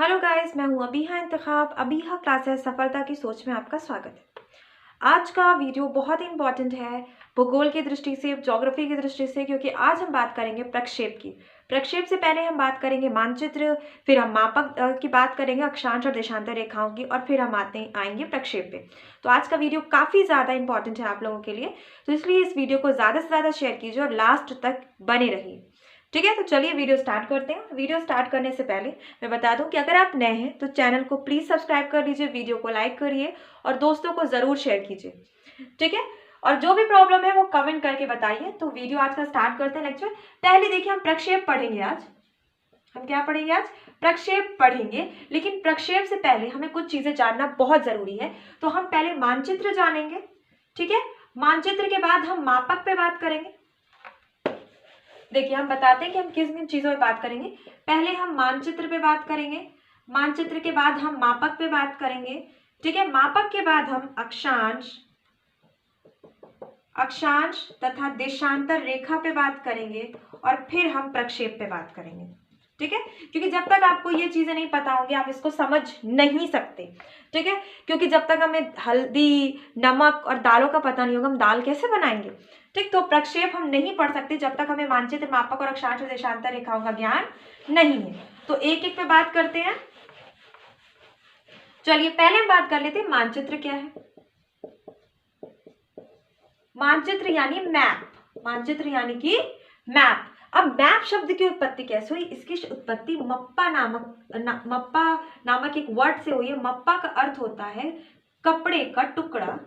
Hello guys, मैं हूं Abiha इंतखाब। Abiha classes सफलता की सोच में आपका स्वागत है। आज का वीडियो बहुत ही इंपॉर्टेंट है भूगोल की दृष्टि से, ज्योग्राफी की दृष्टि से, क्योंकि आज हम बात करेंगे प्रक्षेप की। प्रक्षेप से पहले हम बात करेंगे मानचित्र, फिर हम मापक की बात करेंगे, अक्षांश और देशांतर रेखाओं की, और फिर हम आएंगे प्रक्षेप पे। तो आज का वीडियो काफ़ी ज़्यादा इंपॉर्टेंट है आप लोगों के लिए, तो इसलिए इस वीडियो को ज़्यादा से ज़्यादा शेयर कीजिए और लास्ट तक बने रहिए। ठीक है, तो चलिए वीडियो स्टार्ट करते हैं। वीडियो स्टार्ट करने से पहले मैं बता दूं कि अगर आप नए हैं तो चैनल को प्लीज सब्सक्राइब कर लीजिए, वीडियो को लाइक करिए और दोस्तों को जरूर शेयर कीजिए। ठीक है, और जो भी प्रॉब्लम है वो कमेंट करके बताइए। तो वीडियो आज का स्टार्ट करते हैं लेक्चर। पहले देखिए, हम प्रक्षेप पढ़ेंगे आज। हम क्या पढ़ेंगे आज? प्रक्षेप पढ़ेंगे। लेकिन प्रक्षेप से पहले हमें कुछ चीजें जानना बहुत जरूरी है। तो हम पहले मानचित्र जानेंगे। ठीक है, मानचित्र के बाद हम मापक पे बात करेंगे। देखिए, हम बताते हैं कि हम किन किन चीजों पे बात करेंगे। पहले हम मानचित्र पे बात करेंगे, मानचित्र के बाद हम मापक पे बात करेंगे। ठीक है, मापक के बाद हम अक्षांश तथा देशांतर रेखा पे बात करेंगे और फिर हम प्रक्षेप पे बात करेंगे। ठीक है, क्योंकि जब तक आपको ये चीजें नहीं पता होंगी आप इसको समझ नहीं सकते। ठीक है, क्योंकि जब तक हमें हल्दी, नमक और दालों का पता नहीं होगा, हम दाल कैसे बनाएंगे? ठीक, तो प्रक्षेप हम नहीं पढ़ सकते जब तक हमें मानचित्र, मापक और अक्षांश और देशांतर रेखाओं का ज्ञान नहीं है। तो एक एक पे बात करते हैं। चलिए, पहले हम बात कर लेते हैं मानचित्र क्या है। मानचित्र यानी मैप, मानचित्र यानी कि मैप। अब मैप शब्द की उत्पत्ति कैसे हुई? इसकी उत्पत्ति मप्पा नामक एक वर्ड से हुई है। मप्पा का अर्थ होता है कपड़े का टुकड़ा,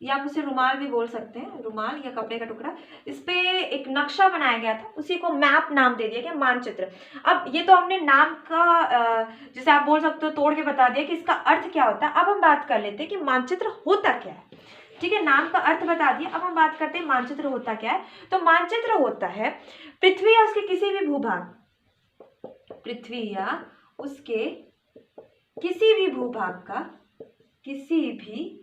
या आप उसे रुमाल भी बोल सकते हैं, रुमाल या कपड़े का टुकड़ा। इस पे एक नक्शा बनाया गया था, उसी को मैप नाम दे दिया गया, मानचित्र। अब ये तो हमने नाम का जैसे आप बोल सकते हो तोड़ के बता दिया कि इसका अर्थ क्या होता है। अब हम बात कर लेते हैं कि मानचित्र होता क्या है। ठीक है, नाम का अर्थ बता दिया, अब हम बात करते हैं मानचित्र होता क्या है। तो मानचित्र होता है पृथ्वी या उसके किसी भी भूभाग, पृथ्वी या उसके किसी भी भूभाग का, किसी भी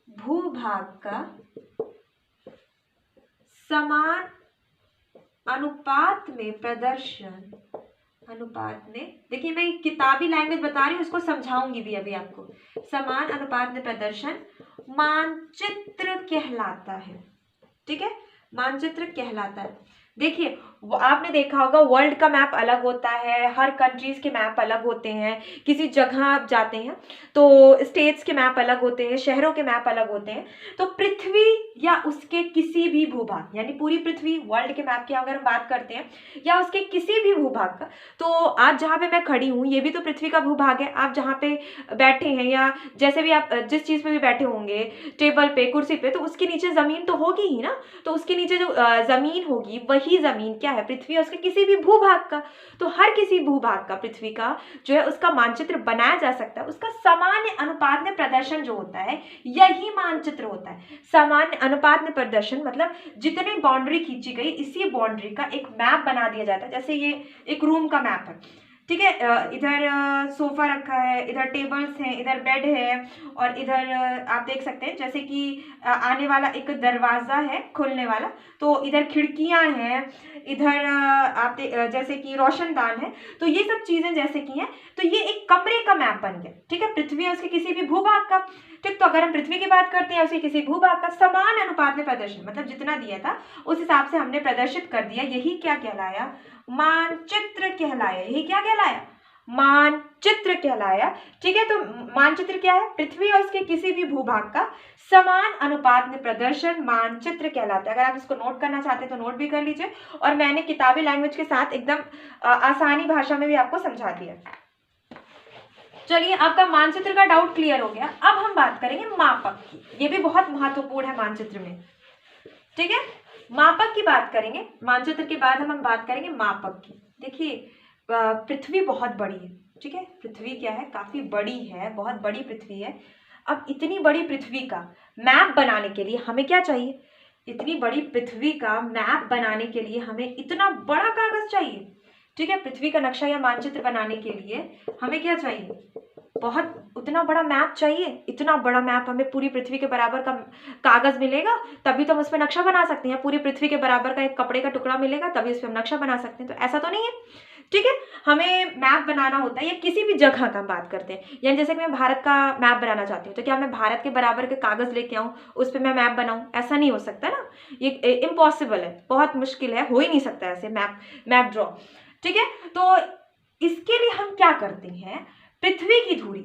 भूभाग का समान अनुपात में प्रदर्शन, अनुपात में, देखिए मैं किताबी लैंग्वेज बता रही हूँ, उसको समझाऊंगी भी अभी आपको। समान अनुपात में प्रदर्शन मानचित्र कहलाता है। ठीक है, मानचित्र कहलाता है। देखिए, आपने देखा होगा वर्ल्ड का मैप अलग होता है, हर कंट्रीज के मैप अलग होते हैं। किसी जगह आप जाते हैं तो स्टेट्स के मैप अलग होते हैं, शहरों के मैप अलग होते हैं। तो पृथ्वी या उसके किसी भी भूभाग, यानी पूरी पृथ्वी, वर्ल्ड के मैप की अगर हम बात करते हैं, या उसके किसी भी भूभाग का, तो आज जहाँ पे मैं खड़ी हूँ ये भी तो पृथ्वी का भूभाग है। आप जहाँ पे बैठे हैं या जैसे भी आप जिस चीज़ पे भी बैठे होंगे, टेबल पे, कुर्सी पे, तो उसके नीचे जमीन तो होगी ही ना। तो उसके नीचे जो जमीन होगी वही जमीन क्या है? पृथ्वी है, उसके किसी भी भूभाग का। तो हर किसी भूभाग का पृथ्वी का जो है उसका मानचित्र बनाया जा सकता है। उसका सामान्य अनुपात में प्रदर्शन जो होता है यही मानचित्र होता है। सामान्य अनुपात में प्रदर्शन मतलब जितनी बाउंड्री खींची गई इसी बाउंड्री का एक मैप बना दिया जाता है। जैसे ये एक रूम का मैप है। ठीक है, इधर सोफा रखा है, इधर टेबल्स हैं, इधर बेड है, और इधर आप देख सकते हैं जैसे कि आने वाला एक दरवाज़ा है खुलने वाला, तो इधर खिड़कियां हैं, इधर आप जैसे कि रोशनदान है। तो ये सब चीज़ें जैसे कि हैं, तो ये एक कमरे का मैप बन गया। ठीक है, पृथ्वी है उसके किसी भी भूभाग का। ठीक, तो अगर हम पृथ्वी की बात करते हैं उसके किसी भूभाग का समान अनुपात में प्रदर्शन, मतलब जितना दिया था उस हिसाब से हमने प्रदर्शित कर दिया, यही क्या कहलाया? मानचित्र कहलाया। यही क्या कहलाया? मानचित्र कहलाया। ठीक है, तो मानचित्र क्या है? पृथ्वी और उसके किसी भी भूभाग का समान अनुपात में प्रदर्शन मानचित्र कहलाता है। अगर आप इसको नोट करना चाहते हैं तो नोट भी कर लीजिए, और मैंने किताबी लैंग्वेज के साथ एकदम आसानी भाषा में भी आपको समझा दिया। चलिए, आपका मानचित्र का डाउट क्लियर हो गया। अब हम बात करेंगे मापक की, ये भी बहुत महत्वपूर्ण है मानचित्र में। ठीक है, मापक की बात करेंगे, मानचित्र के बाद हम बात करेंगे मापक की। देखिए, पृथ्वी बहुत बड़ी है। ठीक है, पृथ्वी क्या है? काफी बड़ी है, बहुत बड़ी पृथ्वी है। अब इतनी बड़ी पृथ्वी का मैप बनाने के लिए हमें क्या चाहिए? इतनी बड़ी पृथ्वी का मैप बनाने के लिए हमें इतना बड़ा कागज चाहिए। ठीक है, पृथ्वी का नक्शा या मानचित्र बनाने के लिए हमें क्या चाहिए? बहुत उतना बड़ा मैप चाहिए, इतना बड़ा मैप हमें पूरी पृथ्वी के बराबर का कागज मिलेगा तभी तो हम उस पर नक्शा बना सकते हैं, पूरी पृथ्वी के बराबर का एक कपड़े का टुकड़ा मिलेगा तभी उस पर हम नक्शा बना सकते हैं, तो ऐसा तो नहीं है। ठीक है, हमें मैप बनाना होता है या किसी भी जगह का हम बात करते हैं, यानी जैसे कि मैं भारत का मैप बनाना चाहती हूँ तो क्या मैं भारत के बराबर के कागज लेके आऊँ उस पर मैं मैप बनाऊँ? ऐसा नहीं हो सकता ना, ये इम्पॉसिबल है, बहुत मुश्किल है, हो ही नहीं सकता ऐसे मैप ड्रॉ। ठीक है, तो इसके लिए हम क्या करते हैं, पृथ्वी की दूरी,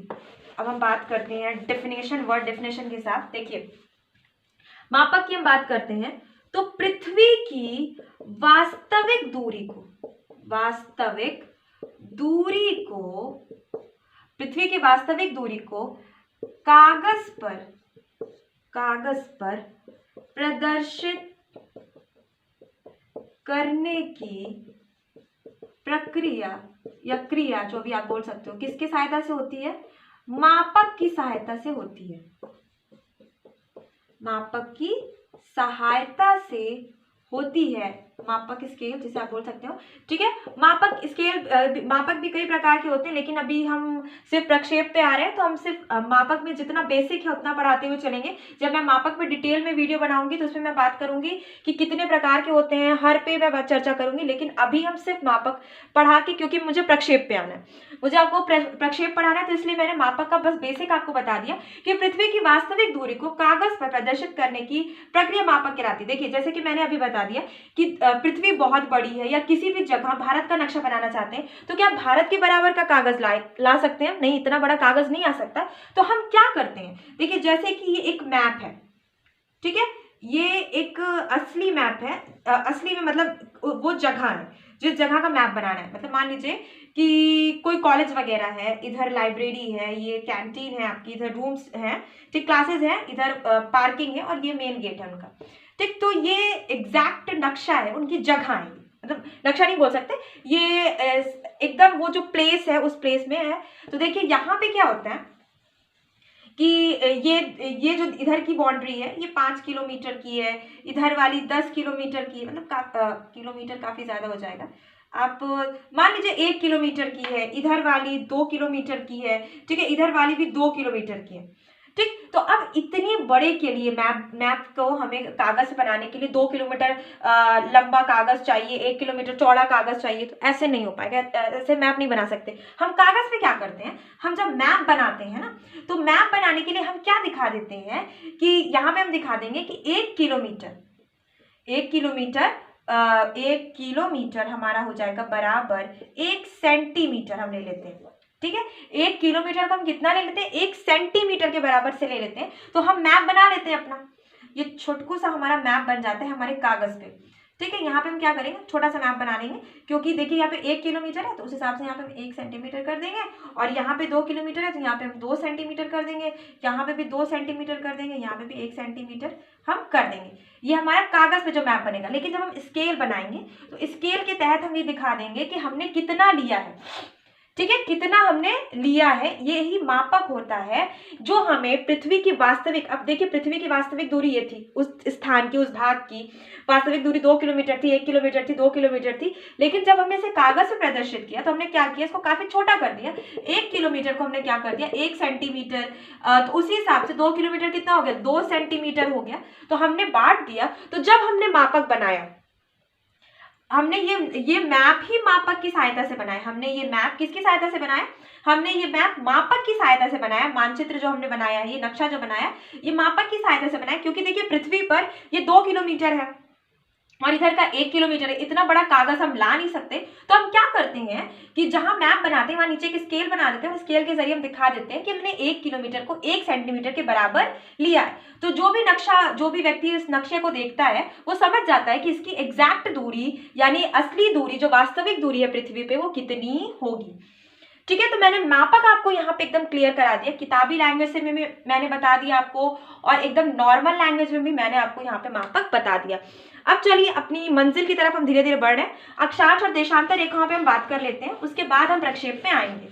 अब हम बात करते हैं डेफिनेशन, वर्ड डेफिनेशन के साथ। देखिए मापक की हम बात करते हैं तो पृथ्वी की वास्तविक दूरी को, वास्तविक दूरी को, पृथ्वी की वास्तविक दूरी को कागज पर प्रदर्शित करने की प्रक्रिया या क्रिया, जो भी आप बोल सकते हो, किसकी सहायता से होती है? मापक की सहायता से होती है, मापक की सहायता से होती है, मापक स्केल जिसे आप बोल सकते हो। ठीक है, मापक स्केल, मापक भी कई प्रकार के होते हैं, लेकिन अभी हम सिर्फ प्रक्षेप पे आ रहे हैं तो हम सिर्फ मापक में जितना बेसिक है उतना पढ़ाते हुए चलेंगे। जब मैं मापक पे डिटेल में वीडियो बनाऊंगी तो उसमें मैं बात करूंगी कि कितने प्रकार के होते हैं, हर पे मैं चर्चा करूंगी, लेकिन अभी हम सिर्फ मापक पढ़ा के, क्योंकि मुझे प्रक्षेप पे आना है, मुझे आपको प्रक्षेप पढ़ाना है, तो इसलिए मैंने मापक का बस बेसिक आपको बता दिया कि पृथ्वी की वास्तविक दूरी को कागज पर प्रदर्शित करने की प्रक्रिया मापक कहलाती है। देखिए जैसे कि मैंने अभी बता दिया कि पृथ्वी बहुत बड़ी है या किसी भी जगह भारत का नक्शा बनाना चाहते हैं तो क्या भारत के बराबर का कागज ला सकते हैं? नहीं, इतना बड़ा कागज नहीं आ सकता। तो हम क्या करते हैं, देखिए जैसे कि ये एक मैप है, ठीक है, ये एक असली मैप है, असली में मतलब वो जगह है जिस जगह का मैप बनाना है। मतलब मान लीजिए कि कोई कॉलेज वगैरह है, इधर लाइब्रेरी है, ये कैंटीन है आपकी, इधर रूम्स हैं, ठीक, क्लासेस हैं, इधर पार्किंग है और ये मेन गेट है उनका। ठीक, तो ये एग्जैक्ट नक्शा है, उनकी जगह है, मतलब नक्शा नहीं बोल सकते, ये एकदम वो जो प्लेस है उस प्लेस में है। तो देखिए यहाँ पे क्या होता है कि ये जो इधर की बाउंड्री है ये 5 किलोमीटर की है, इधर वाली 10 किलोमीटर की है, मतलब किलोमीटर काफ़ी ज़्यादा हो जाएगा, आप मान लीजिए 1 किलोमीटर की है, इधर वाली 2 किलोमीटर की है, ठीक है, इधर वाली भी 2 किलोमीटर की है। ठीक, तो अब इतने बड़े के लिए मैप को हमें कागज बनाने के लिए 2 किलोमीटर लंबा कागज चाहिए, 1 किलोमीटर चौड़ा कागज चाहिए, तो ऐसे नहीं हो पाएगा, ऐसे मैप नहीं बना सकते। हम कागज पे क्या करते हैं, हम जब मैप बनाते हैं ना, तो मैप बनाने के लिए हम क्या दिखा देते हैं कि यहाँ पे हम दिखा देंगे कि 1 किलोमीटर हमारा हो जाएगा बराबर 1 सेंटीमीटर हम ले लेते हैं। ठीक है, 1 किलोमीटर को हम कितना ले लेते हैं, 1 सेंटीमीटर के बराबर से ले लेते हैं, तो हम मैप बना लेते हैं अपना, ये छोटकू सा हमारा मैप बन जाता है हमारे कागज पे। ठीक है, यहाँ पे हम क्या करेंगे, छोटा सा मैप बना लेंगे, क्योंकि देखिए यहाँ पे 1 किलोमीटर है तो उस हिसाब से यहाँ पे हम 1 सेंटीमीटर कर देंगे, और यहाँ पे 2 किलोमीटर है तो यहाँ पे हम 2 सेंटीमीटर कर देंगे, यहाँ पे भी 2 सेंटीमीटर कर देंगे, यहाँ पे भी 1 सेंटीमीटर हम कर देंगे। ये हमारा कागज पे जो मैप बनेगा। लेकिन जब हम स्केल बनाएंगे तो स्केल के तहत हम ये दिखा देंगे कि हमने कितना लिया है, ठीक है, कितना हमने लिया है, ये ही मापक होता है जो हमें पृथ्वी की वास्तविक, अब देखिए पृथ्वी की वास्तविक दूरी ये थी, उस स्थान की, उस भाग की वास्तविक दूरी 2 किलोमीटर थी, 1 किलोमीटर थी, 2 किलोमीटर थी, लेकिन जब हमने इसे कागज पे प्रदर्शित किया तो हमने क्या किया, इसको काफी छोटा कर दिया, 1 किलोमीटर को हमने क्या कर दिया 1 सेंटीमीटर, तो उसी हिसाब से 2 किलोमीटर कितना हो गया, 2 सेंटीमीटर हो गया, तो हमने बांट दिया। तो जब हमने मापक बनाया, हमने ये मैप ही मापक की सहायता से बनाया, हमने ये मैप किसकी सहायता से बनाया, हमने ये मैप मापक की सहायता से बनाया, मानचित्र जो हमने बनाया है, ये नक्शा जो बनाया, ये मापक की सहायता से बनाया, क्योंकि देखिए पृथ्वी पर ये 2 किलोमीटर है और इधर का 1 किलोमीटर है, इतना बड़ा कागज हम ला नहीं सकते। तो हम क्या करते हैं कि जहां मैप बनाते हैं वहां नीचे एक स्केल बना देते हैं, स्केल के जरिए हम दिखा देते हैं कि हमने 1 किलोमीटर को 1 सेंटीमीटर के बराबर लिया है। तो जो भी व्यक्ति इस नक्शे को देखता है वो समझ जाता है कि इसकी एग्जैक्ट दूरी यानी असली दूरी, जो वास्तविक दूरी है पृथ्वी पे, वो कितनी होगी। ठीक है, तो मैंने मापक आपको यहाँ पे एकदम क्लियर करा दिया, किताबी लैंग्वेज से भी मैंने बता दिया आपको, और एकदम नॉर्मल लैंग्वेज में भी मैंने आपको यहाँ पे मापक बता दिया। अब चलिए अपनी मंजिल की तरफ हम धीरे धीरे बढ़ रहे हैं। अक्षांश और देशांतर रेखाओं पे हम बात कर लेते हैं, उसके बाद हम प्रक्षेप में आएंगे।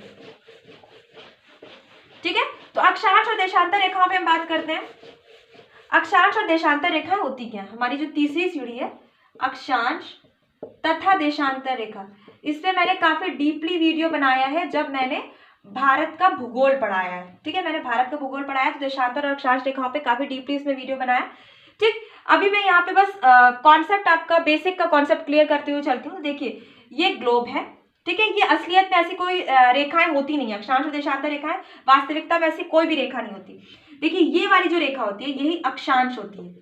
ठीक है, तो अक्षांश और देशांतर रेखाओं पे हम बात करते हैं। अक्षांश और देशांतर रेखाएं होती क्या, हमारी जो तीसरी सीढ़ी है, अक्षांश तथा देशांतर रेखा, इस पे मैंने काफी डीपली वीडियो बनाया है जब मैंने भारत का भूगोल पढ़ाया है। ठीक है, मैंने भारत का भूगोल पढ़ाया, तो देशांतर और अक्षांश रेखाओं पे काफी डीपली इसमें वीडियो बनाया। ठीक, अभी मैं यहाँ पे बस कॉन्सेप्ट आपका बेसिक का कॉन्सेप्ट क्लियर करते हुए चलती हूँ। तो देखिए ये ग्लोब है, ठीक है, ये असलियत में ऐसी कोई रेखाएं होती नहीं है, अक्षांश और देशांतर रेखाएं वास्तविकता में ऐसी कोई भी रेखा नहीं होती। देखिए ये वाली जो रेखा होती है यही अक्षांश होती है।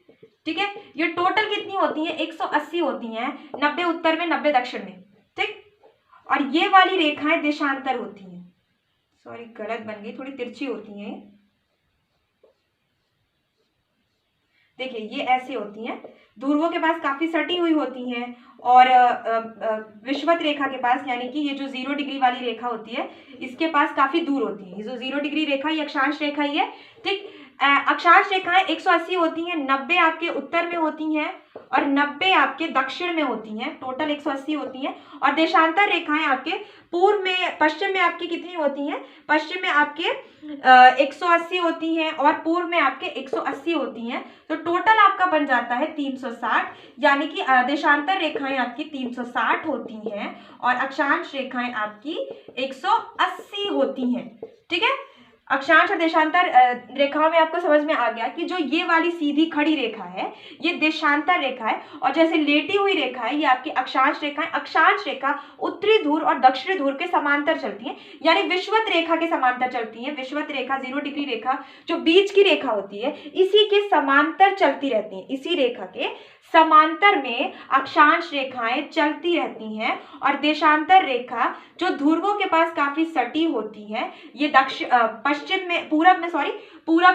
ठीक है, ये टोटल कितनी होती है, 180 होती हैं, 90 उत्तर में 90 दक्षिण में। ठीक, और ये वाली रेखाएं देशांतर होती हैं, सॉरी गलत बन गई, थोड़ी तिरछी होती हैं। देखिए ये ऐसे होती हैं, ध्रुवों के पास काफी सटी हुई होती हैं, और विषुवत रेखा के पास, यानी कि ये जो 0 डिग्री वाली रेखा होती है इसके पास काफी दूर होती है। ये जो 0 डिग्री रेखा ये अक्षांश रेखा ही है। ठीक, अक्षांश रेखाएं 180 होती हैं, 90 आपके उत्तर में होती हैं और 90 आपके दक्षिण में होती हैं, टोटल 180 होती हैं। और देशांतर रेखाएं आपके पूर्व में, पश्चिम में आपकी कितनी होती हैं, पश्चिम में आपके 180 होती हैं और पूर्व में आपके 180 होती हैं। तो टोटल आपका बन जाता है 360, यानी कि देशांतर रेखाएं आपकी 360 होती हैं और अक्षांश रेखाएं आपकी 180 होती हैं। ठीक है, अक्षांश और देशांतर रेखाओं में आपको समझ में आ गया कि जो ये वाली सीधी खड़ी रेखा है ये देशांतर रेखा है, और जैसे लेटी हुई रेखा है ये आपकी अक्षांश रेखा है। अक्षांश रेखा उत्तरी ध्रुव और दक्षिणी ध्रुव के समांतर चलती है, यानी विषुवत रेखा के समांतर चलती है। विषुवत रेखा 0 डिग्री रेखा जो बीच की रेखा होती है इसी के समांतर चलती रहती है, इसी रेखा के समांतर में अक्षांश रेखाएं चलती रहती हैं। और देशांतर रेखा जो ध्रुवों के पास काफी सटी होती है, ये पश्चिम में, पूरब में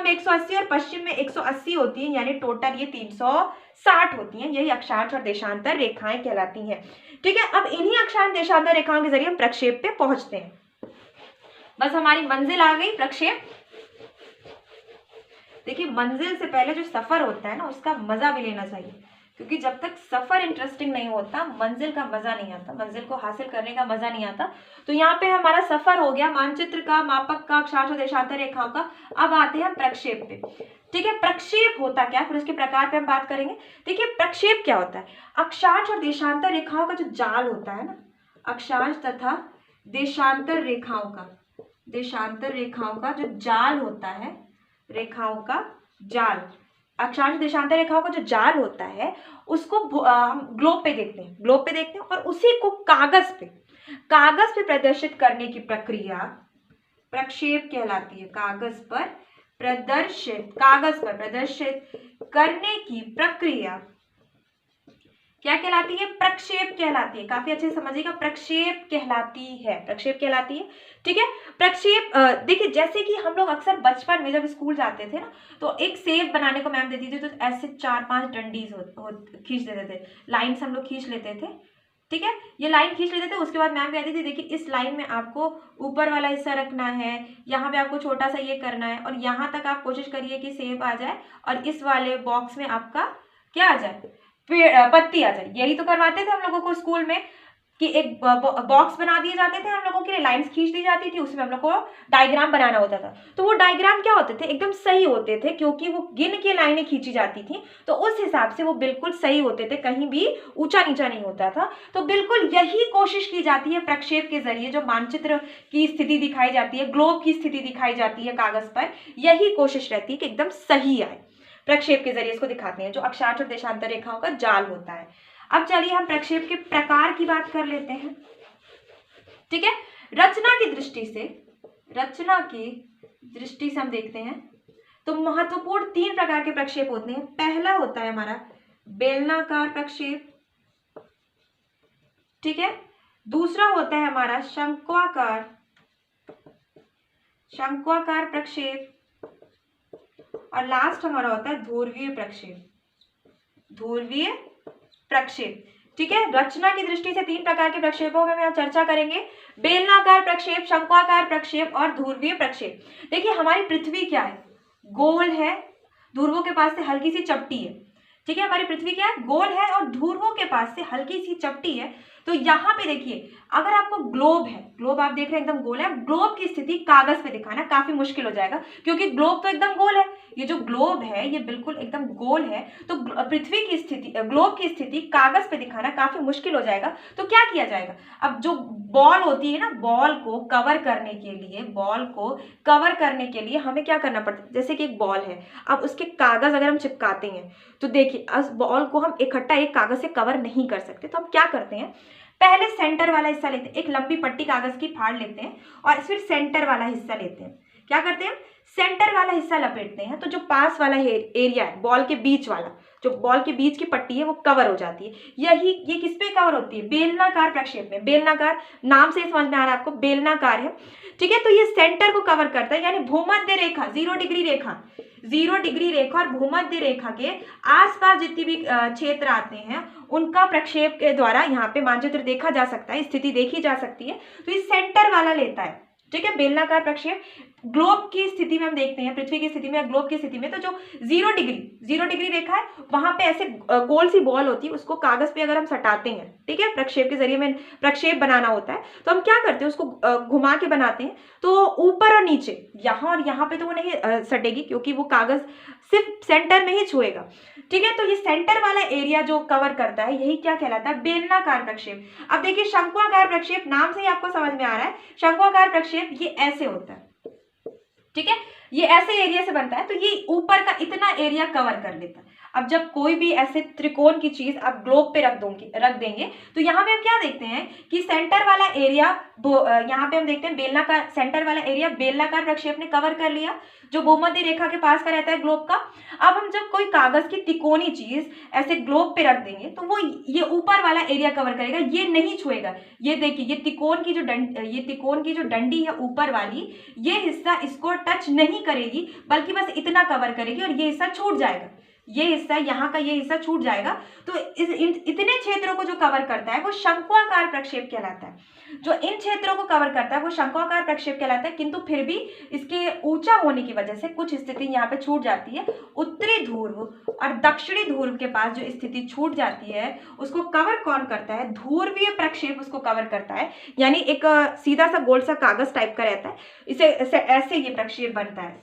180 और पश्चिम में 180 होती है, यानी टोटल ये 360 होती हैं। यही अक्षांश और देशांतर रेखाएं कहलाती हैं। ठीक है, अब इन्हीं अक्षांश देशांतर रेखाओं के जरिए हम प्रक्षेप पे पहुंचते हैं। बस हमारी मंजिल आ गई, प्रक्षेप। देखिए मंजिल से पहले जो सफर होता है ना उसका मजा भी लेना चाहिए, क्योंकि जब तक सफर इंटरेस्टिंग नहीं होता मंजिल का मजा नहीं आता, मंजिल को हासिल करने का मजा नहीं आता। तो यहाँ पे हमारा सफर हो गया मानचित्र का, मापक का, अक्षांश और देशांतर रेखाओं का। अब आते हैं प्रक्षेप पे। ठीक है, प्रक्षेप होता क्या, फिर उसके प्रकार पे हम बात करेंगे। देखिए प्रक्षेप क्या होता है, अक्षांश और देशांतर रेखाओं का जो जाल होता है ना, अक्षांश तथा देशांतर रेखाओं का जो जाल होता है, रेखाओं का जाल, अक्षांश देशांतर रेखाओं का जो जाल होता है उसको हम ग्लोब पे देखते हैं और उसी को कागज पे प्रदर्शित करने की प्रक्रिया प्रक्षेप कहलाती है। कागज पर प्रदर्शित करने की प्रक्रिया क्या कहलाती है, प्रक्षेप कहलाती है। काफी अच्छे से समझिएगा, प्रक्षेप कहलाती है। ठीक है, प्रक्षेप देखिए जैसे कि हम लोग अक्सर बचपन में जब स्कूल जाते थे ना तो एक सेव बनाने को मैम देती थी, तो ऐसे 4-5 डंडीज खींच देते थे, लाइन से हम लोग खींच लेते थे। ठीक है, ये लाइन खींच लेते थे, उसके बाद मैम कहती थी देखिए इस लाइन में आपको ऊपर वाला हिस्सा रखना है, यहाँ पे आपको छोटा सा ये करना है और यहाँ तक आप कोशिश करिए कि सेव आ जाए और इस वाले बॉक्स में आपका क्या आ जाए, पत्ती आ जाए। यही तो करवाते थे हम लोगों को स्कूल में कि एक बॉक्स बना दिए जाते थे हम लोगों के लिए, लाइंस खींच दी जाती थी, उसमें हम लोग को डायग्राम बनाना होता था। तो वो डायग्राम क्या होते थे, एकदम सही होते थे, क्योंकि वो गिन के लाइनें खींची जाती थी, तो उस हिसाब से वो बिल्कुल सही होते थे, कहीं भी ऊंचा नीचा नहीं होता था। तो बिल्कुल यही कोशिश की जाती है प्रक्षेप के जरिए, जो मानचित्र की स्थिति दिखाई जाती है, ग्लोब की स्थिति दिखाई जाती है कागज पर, यही कोशिश रहती है कि एकदम सही आए। प्रक्षेप के जरिए इसको दिखाते हैं, जो अक्षांश और देशांतर रेखाओं का जाल होता है। अब चलिए हम प्रक्षेप के प्रकार की बात कर लेते हैं। ठीक है, रचना की दृष्टि से हम देखते हैं तो महत्वपूर्ण 3 प्रकार के प्रक्षेप होते हैं। पहला होता है हमारा बेलनाकार प्रक्षेप। ठीक है, दूसरा होता है हमारा शंक्वाकार प्रक्षेप, और लास्ट हमारा होता है ध्रुवीय प्रक्षेप। ठीक है, रचना की दृष्टि से 3 प्रकार के प्रक्षेपों में हम चर्चा करेंगे, बेलनाकार प्रक्षेप, शंक्वाकार प्रक्षेप और ध्रुवीय प्रक्षेप। देखिए हमारी पृथ्वी क्या है, गोल है, ध्रुवों के पास से हल्की सी चपटी है। ठीक है, हमारी पृथ्वी क्या है, गोल है और ध्रुवों के पास से हल्की सी चपटी है। तो यहाँ पे देखिए, अगर आपको ग्लोब है, ग्लोब आप देख रहे हैं एकदम गोल है, ग्लोब की स्थिति कागज पे दिखाना काफी मुश्किल हो जाएगा, क्योंकि ग्लोब तो एकदम गोल है, ये जो ग्लोब है ये बिल्कुल एकदम गोल है, तो पृथ्वी की स्थिति, ग्लोब की स्थिति कागज पे दिखाना काफी मुश्किल हो जाएगा। तो क्या किया जाएगा, अब जो बॉल होती है ना, बॉल को कवर करने के लिए, बॉल को कवर करने के लिए हमें क्या करना पड़ता है, जैसे कि एक बॉल है, अब उसके कागज अगर हम चिपकाते हैं तो देखिए उस बॉल को हम इकट्ठा एक कागज से कवर नहीं कर सकते, तो हम क्या करते हैं, पहले सेंटर वाला हिस्सा लेते हैं, एक लंबी पट्टी कागज की फाड़ लेते हैं और फिर सेंटर वाला हिस्सा लेते हैं। क्या करते हैं, सेंटर वाला हिस्सा लपेटते हैं, तो जो पास वाला एरिया है, बॉल के बीच वाला, जो बॉल के बीच की पट्टी है वो कवर हो जाती है। ये किस पे कवर होती है, बेलनाकार प्रक्षेप में। बेलनाकार नाम से समझ में आ रहा है आपको, बेलनाकार है, ठीक है। तो ये सेंटर को कवर करता है, यानी भूमध्य रेखा, 0 डिग्री रेखा, 0 डिग्री रेखा और भूमध्य रेखा के आसपास जितनी भी क्षेत्र आते हैं उनका प्रक्षेप के द्वारा यहाँ पे मानचित्र देखा जा सकता है, स्थिति देखी जा सकती है। तो ये सेंटर वाला लेता है, ठीक है, बेलनाकार प्रक्षेप। ग्लोब की स्थिति में हम देखते हैं, पृथ्वी की स्थिति में, ग्लोब की स्थिति में, तो जो 0 डिग्री रेखा है वहां पे ऐसे गोल सी बॉल होती है, उसको कागज पे अगर हम सटाते हैं, ठीक है, प्रक्षेप के जरिए में प्रक्षेप बनाना होता है, तो हम क्या करते हैं, उसको घुमा के बनाते हैं, तो ऊपर और नीचे, यहाँ और यहाँ पे तो वो नहीं सटेगी, क्योंकि वो कागज सिर्फ सेंटर में ही छुएगा, ठीक है। तो ये सेंटर वाला एरिया जो कवर करता है, यही क्या कहलाता है, बेलनाकार प्रक्षेप। अब देखिए शंक्वाकार प्रक्षेप, नाम से ही आपको समझ में आ रहा है, शंक्वाकार प्रक्षेप ये ऐसे होता है, ठीक है, ये ऐसे एरिया से बनता है, तो ये ऊपर का इतना एरिया कवर कर लेता है। अब जब कोई भी ऐसे त्रिकोण की चीज आप ग्लोब पे रख देंगे, तो यहाँ पे हम क्या देखते हैं कि सेंटर वाला एरिया, यहाँ पे हम देखते हैं बेलनाकार, सेंटर वाला एरिया बेलनाकार प्रक्षेप ने कवर कर लिया, जो भूमध्य रेखा के पास का रहता है ग्लोब का। अब हम जब कोई कागज की तिकोनी चीज ऐसे ग्लोब पे रख देंगे, तो वो ये ऊपर वाला एरिया कवर करेगा, ये नहीं छुएगा। ये देखिए, ये तिकोन की जो डंडी है ऊपर वाली, ये हिस्सा इसको टच नहीं करेगी, बल्कि बस इतना कवर करेगी और ये हिस्सा छूट जाएगा, ये हिस्सा, यहाँ का ये हिस्सा छूट जाएगा। तो इतने क्षेत्रों को जो कवर करता है वो शंक्वाकार प्रक्षेप कहलाता है। जो इन क्षेत्रों को कवर करता है वो शंक्वाकार प्रक्षेप कहलाता है, किंतु फिर भी इसके ऊंचा होने की वजह से कुछ स्थिति यहाँ पे छूट जाती है। उत्तरी ध्रुव और दक्षिणी ध्रुव के पास जो स्थिति छूट जाती है उसको कवर कौन करता है, ध्रुवीय प्रक्षेप उसको कवर करता है, यानी एक सीधा सा गोल सा कागज टाइप का रहता है, इसे ऐसे ये प्रक्षेप बनता है,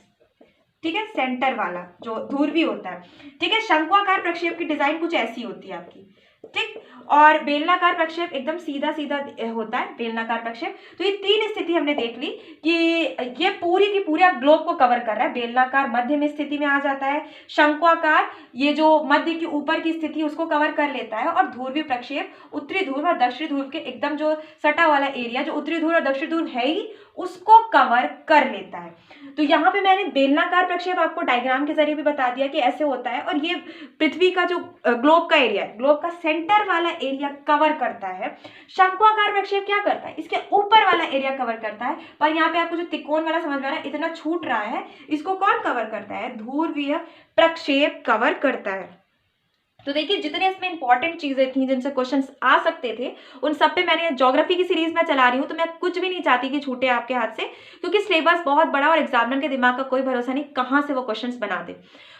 ठीक है, सेंटर वाला जो ध्रुवीय होता है, ठीक है। शंक्वाकार प्रक्षेप की डिजाइन कुछ ऐसी होती है आपकी, ठीक। और बेलनाकार प्रक्षेप एकदम सीधा सीधा होता है, बेलनाकार प्रक्षेप। तो ये तीन स्थिति हमने देख ली कि ये पूरी की पूरी आप ग्लोब को कवर कर रहा है। बेलनाकार मध्य में स्थिति में आ जाता है, शंक्वाकार ये जो मध्य की ऊपर की स्थिति उसको कवर कर लेता है, और ध्रुवीय प्रक्षेप उत्तरी ध्रुव और दक्षिणी ध्रुव के एकदम जो सटा वाला एरिया जो उत्तरी ध्रुव और दक्षिणी ध्रुव है ही उसको कवर कर लेता है। तो यहाँ पे मैंने बेलनाकार प्रक्षेप आपको डायग्राम के जरिए भी बता दिया कि ऐसे होता है, और ये पृथ्वी का जो ग्लोब का एरिया है, ग्लोब का सेंटर वाला एरिया कवर करता है। शंक्वाकार प्रक्षेप क्या करता है, इसके ऊपर वाला एरिया कवर करता है, पर यहाँ पे आपको जो त्रिकोण वाला समझ में आ रहा है, इतना छूट रहा है, इसको कौन कवर करता है, ध्रुवीय प्रक्षेप कवर करता है। तो देखिए जितने इसमें इंपॉर्टेंट चीजें थी जिनसे क्वेश्चंस आ सकते थे, उन सब पे मैंने ज्योग्राफी की सीरीज में चला रही हूँ, तो मैं कुछ भी नहीं चाहती कि छूटे आपके हाथ से, क्योंकि सिलेबस बहुत बड़ा और एग्जामिनर के दिमाग का कोई भरोसा नहीं कहाँ से वो क्वेश्चंस बना दे।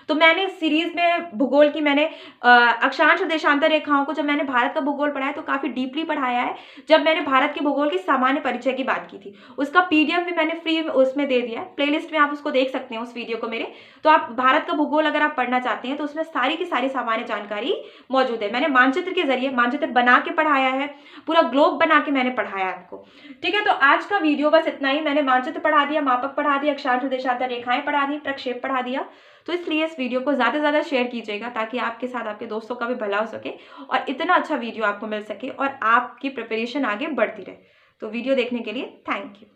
तो मैंने इस सीरीज में भूगोल की मैंने अक्षांश और देशांतर रेखाओं को, जब मैंने भारत का भूगोल पढ़ाया तो काफी डीपली पढ़ाया है। जब मैंने भारत के भूगोल के सामान्य परिचय की बात की थी, उसका पीडीएफ भी मैंने फ्री उसमें दे दिया है, प्लेलिस्ट में आप उसको देख सकते हैं उस वीडियो को मेरे। तो आप भारत का भूगोल अगर आप पढ़ना चाहते हैं तो उसमें सारी की सारी सामान्य जानकारी मौजूद है। मैंने मानचित्र के जरिए मानचित्र बना के पढ़ाया है, पूरा ग्लोब बना के मैंने पढ़ाया है आपको, ठीक है। तो आज का वीडियो बस इतना ही। मैंने मानचित्र पढ़ा दिया, मापक पढ़ा दिया, अक्षांश और देशांतर रेखाएं पढ़ा दी, प्रक्षेप पढ़ा दिया। तो इसलिए इस वीडियो को ज़्यादा से ज़्यादा शेयर कीजिएगा, ताकि आपके साथ आपके दोस्तों का भी भला हो सके और इतना अच्छा वीडियो आपको मिल सके और आपकी प्रिपरेशन आगे बढ़ती रहे। तो वीडियो देखने के लिए थैंक यू।